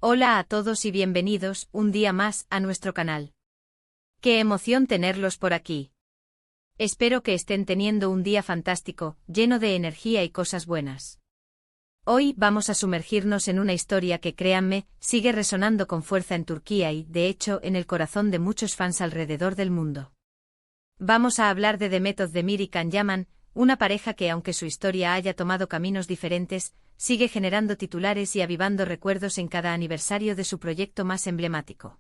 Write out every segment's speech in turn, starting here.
Hola a todos y bienvenidos, un día más, a nuestro canal. ¡Qué emoción tenerlos por aquí! Espero que estén teniendo un día fantástico, lleno de energía y cosas buenas. Hoy vamos a sumergirnos en una historia que, créanme, sigue resonando con fuerza en Turquía y, de hecho, en el corazón de muchos fans alrededor del mundo. Vamos a hablar de Demet Özdemir y Can Yaman, una pareja que, aunque su historia haya tomado caminos diferentes, sigue generando titulares y avivando recuerdos en cada aniversario de su proyecto más emblemático.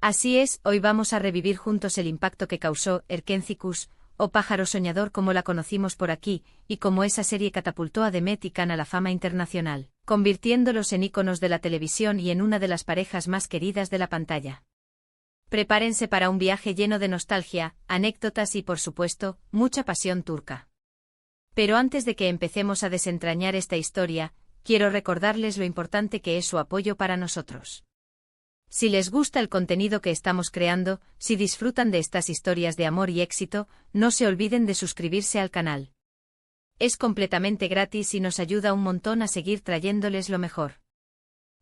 Así es, hoy vamos a revivir juntos el impacto que causó Erkenci Kuş, o Pájaro Soñador como la conocimos por aquí, y cómo esa serie catapultó a Demet y Can a la fama internacional, convirtiéndolos en íconos de la televisión y en una de las parejas más queridas de la pantalla. Prepárense para un viaje lleno de nostalgia, anécdotas y, por supuesto, mucha pasión turca. Pero antes de que empecemos a desentrañar esta historia, quiero recordarles lo importante que es su apoyo para nosotros. Si les gusta el contenido que estamos creando, si disfrutan de estas historias de amor y éxito, no se olviden de suscribirse al canal. Es completamente gratis y nos ayuda un montón a seguir trayéndoles lo mejor.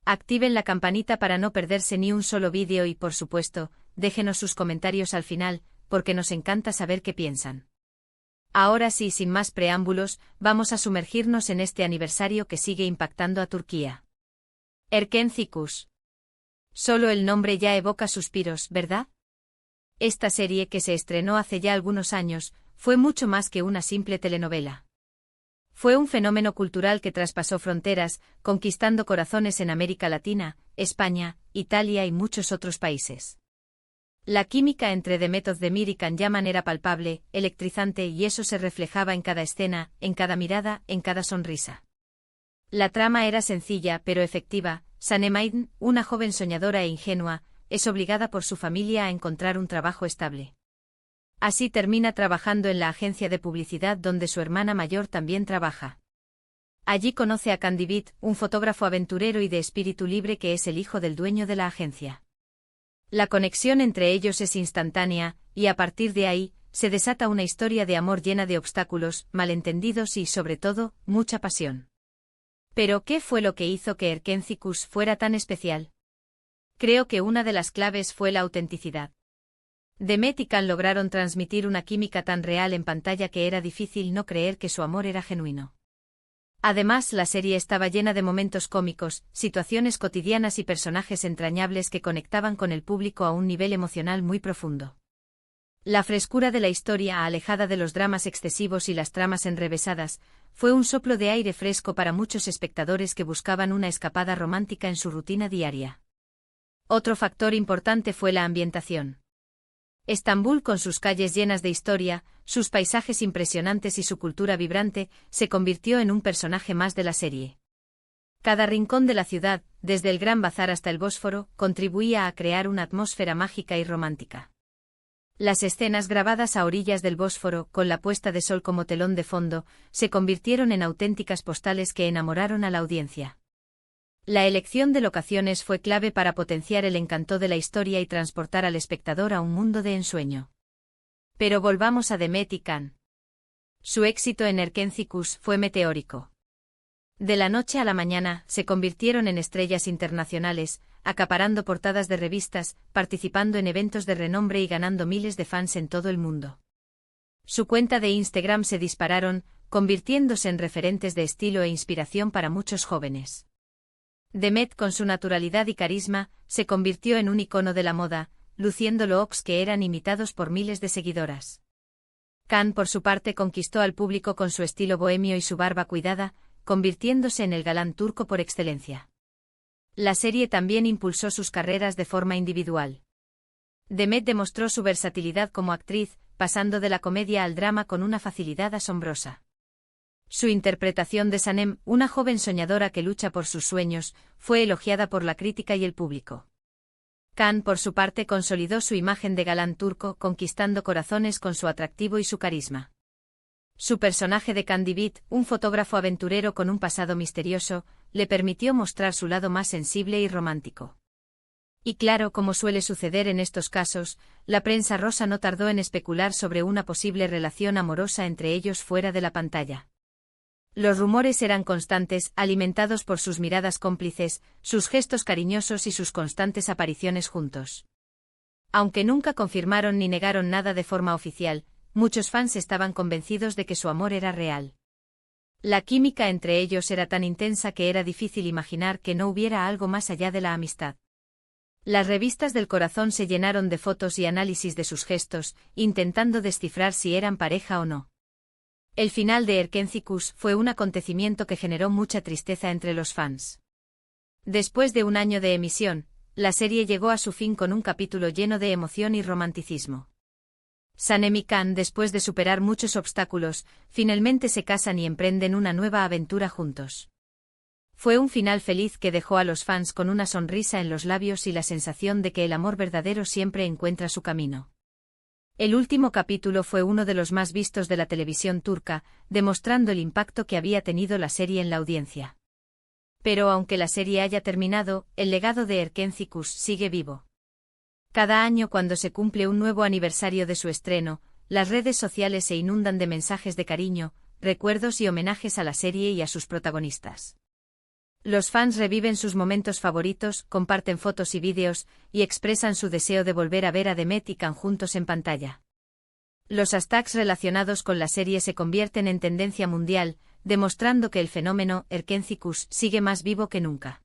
Activen la campanita para no perderse ni un solo vídeo y, por supuesto, déjenos sus comentarios al final, porque nos encanta saber qué piensan. Ahora sí, sin más preámbulos, vamos a sumergirnos en este aniversario que sigue impactando a Turquía. Erkenci Kuş. Solo el nombre ya evoca suspiros, ¿verdad? Esta serie, que se estrenó hace ya algunos años, fue mucho más que una simple telenovela. Fue un fenómeno cultural que traspasó fronteras, conquistando corazones en América Latina, España, Italia y muchos otros países. La química entre Demet Özdemir y Can Yaman era palpable, electrizante y eso se reflejaba en cada escena, en cada mirada, en cada sonrisa. La trama era sencilla pero efectiva. Sanem Aydın, una joven soñadora e ingenua, es obligada por su familia a encontrar un trabajo estable. Así termina trabajando en la agencia de publicidad donde su hermana mayor también trabaja. Allí conoce a Can Divit, un fotógrafo aventurero y de espíritu libre que es el hijo del dueño de la agencia. La conexión entre ellos es instantánea, y a partir de ahí, se desata una historia de amor llena de obstáculos, malentendidos y, sobre todo, mucha pasión. Pero, ¿qué fue lo que hizo que Erkenci Kuş fuera tan especial? Creo que una de las claves fue la autenticidad. Demet y Can lograron transmitir una química tan real en pantalla que era difícil no creer que su amor era genuino. Además, la serie estaba llena de momentos cómicos, situaciones cotidianas y personajes entrañables que conectaban con el público a un nivel emocional muy profundo. La frescura de la historia, alejada de los dramas excesivos y las tramas enrevesadas, fue un soplo de aire fresco para muchos espectadores que buscaban una escapada romántica en su rutina diaria. Otro factor importante fue la ambientación. Estambul, con sus calles llenas de historia, sus paisajes impresionantes y su cultura vibrante, se convirtió en un personaje más de la serie. Cada rincón de la ciudad, desde el Gran Bazar hasta el Bósforo, contribuía a crear una atmósfera mágica y romántica. Las escenas grabadas a orillas del Bósforo, con la puesta de sol como telón de fondo, se convirtieron en auténticas postales que enamoraron a la audiencia. La elección de locaciones fue clave para potenciar el encanto de la historia y transportar al espectador a un mundo de ensueño. Pero volvamos a Demet y Can. Su éxito en Erkenci Kuş fue meteórico. De la noche a la mañana, se convirtieron en estrellas internacionales, acaparando portadas de revistas, participando en eventos de renombre y ganando miles de fans en todo el mundo. Su cuenta de Instagram se dispararon, convirtiéndose en referentes de estilo e inspiración para muchos jóvenes. Demet, con su naturalidad y carisma, se convirtió en un icono de la moda, luciendo looks que eran imitados por miles de seguidoras. Can, por su parte, conquistó al público con su estilo bohemio y su barba cuidada, convirtiéndose en el galán turco por excelencia. La serie también impulsó sus carreras de forma individual. Demet demostró su versatilidad como actriz, pasando de la comedia al drama con una facilidad asombrosa. Su interpretación de Sanem, una joven soñadora que lucha por sus sueños, fue elogiada por la crítica y el público. Can, por su parte, consolidó su imagen de galán turco, conquistando corazones con su atractivo y su carisma. Su personaje de Can Divit, un fotógrafo aventurero con un pasado misterioso, le permitió mostrar su lado más sensible y romántico. Y claro, como suele suceder en estos casos, la prensa rosa no tardó en especular sobre una posible relación amorosa entre ellos fuera de la pantalla. Los rumores eran constantes, alimentados por sus miradas cómplices, sus gestos cariñosos y sus constantes apariciones juntos. Aunque nunca confirmaron ni negaron nada de forma oficial, muchos fans estaban convencidos de que su amor era real. La química entre ellos era tan intensa que era difícil imaginar que no hubiera algo más allá de la amistad. Las revistas del corazón se llenaron de fotos y análisis de sus gestos, intentando descifrar si eran pareja o no. El final de Erkénthicus fue un acontecimiento que generó mucha tristeza entre los fans. Después de un año de emisión, la serie llegó a su fin con un capítulo lleno de emoción y romanticismo. Sanemi Khan, después de superar muchos obstáculos, finalmente se casan y emprenden una nueva aventura juntos. Fue un final feliz que dejó a los fans con una sonrisa en los labios y la sensación de que el amor verdadero siempre encuentra su camino. El último capítulo fue uno de los más vistos de la televisión turca, demostrando el impacto que había tenido la serie en la audiencia. Pero aunque la serie haya terminado, el legado de Erkénthicus sigue vivo. Cada año cuando se cumple un nuevo aniversario de su estreno, las redes sociales se inundan de mensajes de cariño, recuerdos y homenajes a la serie y a sus protagonistas. Los fans reviven sus momentos favoritos, comparten fotos y vídeos, y expresan su deseo de volver a ver a Demet y Can juntos en pantalla. Los hashtags relacionados con la serie se convierten en tendencia mundial, demostrando que el fenómeno Erkénthicus sigue más vivo que nunca.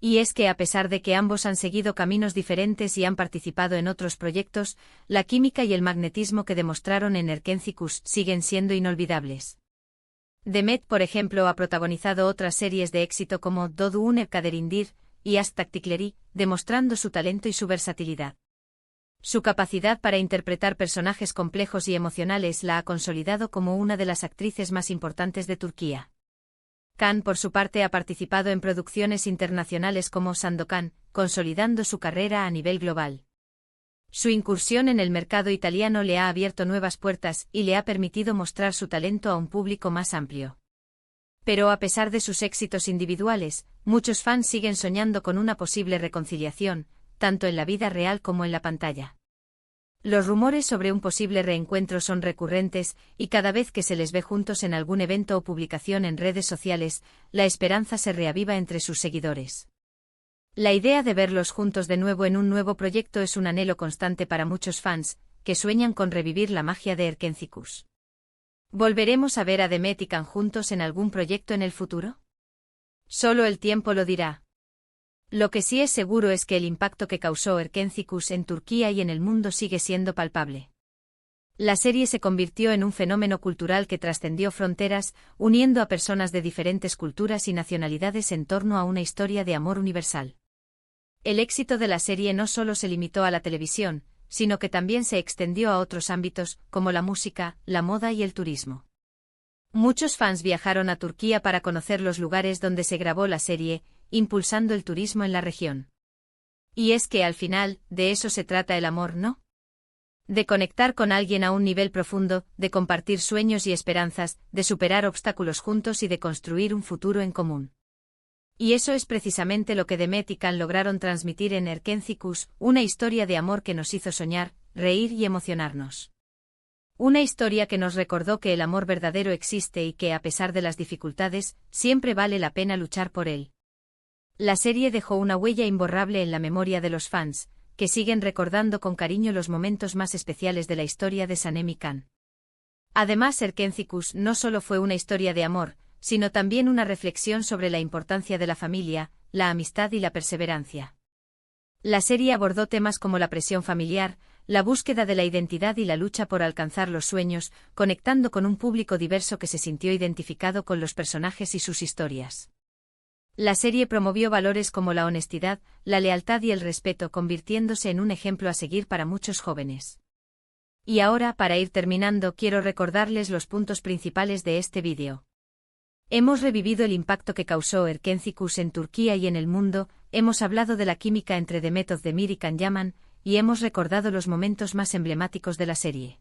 Y es que a pesar de que ambos han seguido caminos diferentes y han participado en otros proyectos, la química y el magnetismo que demostraron en Erkénthicus siguen siendo inolvidables. Demet, por ejemplo, ha protagonizado otras series de éxito como Doğduğun Kaderindir y Aşk Taktikleri, demostrando su talento y su versatilidad. Su capacidad para interpretar personajes complejos y emocionales la ha consolidado como una de las actrices más importantes de Turquía. Can, por su parte, ha participado en producciones internacionales como Sandokan, consolidando su carrera a nivel global. Su incursión en el mercado italiano le ha abierto nuevas puertas y le ha permitido mostrar su talento a un público más amplio. Pero a pesar de sus éxitos individuales, muchos fans siguen soñando con una posible reconciliación, tanto en la vida real como en la pantalla. Los rumores sobre un posible reencuentro son recurrentes, y cada vez que se les ve juntos en algún evento o publicación en redes sociales, la esperanza se reaviva entre sus seguidores. La idea de verlos juntos de nuevo en un nuevo proyecto es un anhelo constante para muchos fans, que sueñan con revivir la magia de Erkénthicus. ¿Volveremos a ver a Demet y Can juntos en algún proyecto en el futuro? Solo el tiempo lo dirá. Lo que sí es seguro es que el impacto que causó Erkénthicus en Turquía y en el mundo sigue siendo palpable. La serie se convirtió en un fenómeno cultural que trascendió fronteras, uniendo a personas de diferentes culturas y nacionalidades en torno a una historia de amor universal. El éxito de la serie no solo se limitó a la televisión, sino que también se extendió a otros ámbitos, como la música, la moda y el turismo. Muchos fans viajaron a Turquía para conocer los lugares donde se grabó la serie, impulsando el turismo en la región. Y es que al final, de eso se trata el amor, ¿no? De conectar con alguien a un nivel profundo, de compartir sueños y esperanzas, de superar obstáculos juntos y de construir un futuro en común. Y eso es precisamente lo que Demet y Can lograron transmitir en Erkénthicus, una historia de amor que nos hizo soñar, reír y emocionarnos. Una historia que nos recordó que el amor verdadero existe y que, a pesar de las dificultades, siempre vale la pena luchar por él. La serie dejó una huella imborrable en la memoria de los fans, que siguen recordando con cariño los momentos más especiales de la historia de Sanemi Khan. Además, Erkénthicus no solo fue una historia de amor, sino también una reflexión sobre la importancia de la familia, la amistad y la perseverancia. La serie abordó temas como la presión familiar, la búsqueda de la identidad y la lucha por alcanzar los sueños, conectando con un público diverso que se sintió identificado con los personajes y sus historias. La serie promovió valores como la honestidad, la lealtad y el respeto, convirtiéndose en un ejemplo a seguir para muchos jóvenes. Y ahora, para ir terminando, quiero recordarles los puntos principales de este vídeo. Hemos revivido el impacto que causó Erkénthicus en Turquía y en el mundo, hemos hablado de la química entre Demet Özdemir y Can Yaman, y hemos recordado los momentos más emblemáticos de la serie.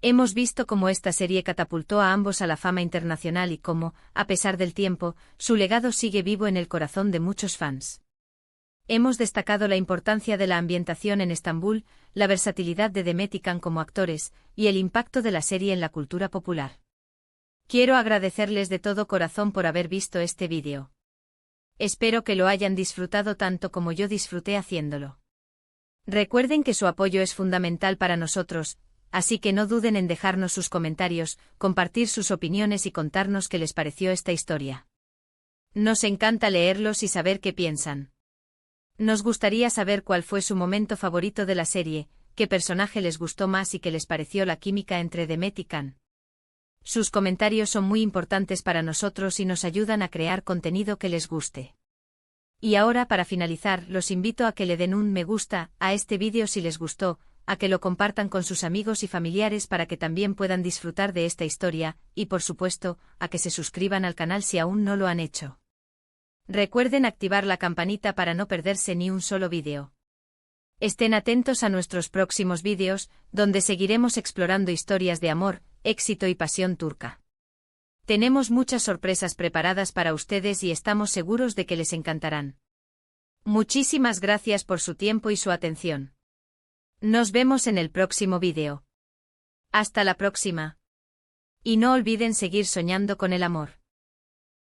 Hemos visto cómo esta serie catapultó a ambos a la fama internacional y cómo, a pesar del tiempo, su legado sigue vivo en el corazón de muchos fans. Hemos destacado la importancia de la ambientación en Estambul, la versatilidad de Demet y Can como actores, y el impacto de la serie en la cultura popular. Quiero agradecerles de todo corazón por haber visto este vídeo. Espero que lo hayan disfrutado tanto como yo disfruté haciéndolo. Recuerden que su apoyo es fundamental para nosotros, así que no duden en dejarnos sus comentarios, compartir sus opiniones y contarnos qué les pareció esta historia. Nos encanta leerlos y saber qué piensan. Nos gustaría saber cuál fue su momento favorito de la serie, qué personaje les gustó más y qué les pareció la química entre Demet y Can. Sus comentarios son muy importantes para nosotros y nos ayudan a crear contenido que les guste. Y ahora, para finalizar, los invito a que le den un me gusta a este vídeo si les gustó, a que lo compartan con sus amigos y familiares para que también puedan disfrutar de esta historia, y por supuesto, a que se suscriban al canal si aún no lo han hecho. Recuerden activar la campanita para no perderse ni un solo vídeo. Estén atentos a nuestros próximos vídeos, donde seguiremos explorando historias de amor, éxito y pasión turca. Tenemos muchas sorpresas preparadas para ustedes y estamos seguros de que les encantarán. Muchísimas gracias por su tiempo y su atención. Nos vemos en el próximo vídeo. Hasta la próxima. Y no olviden seguir soñando con el amor.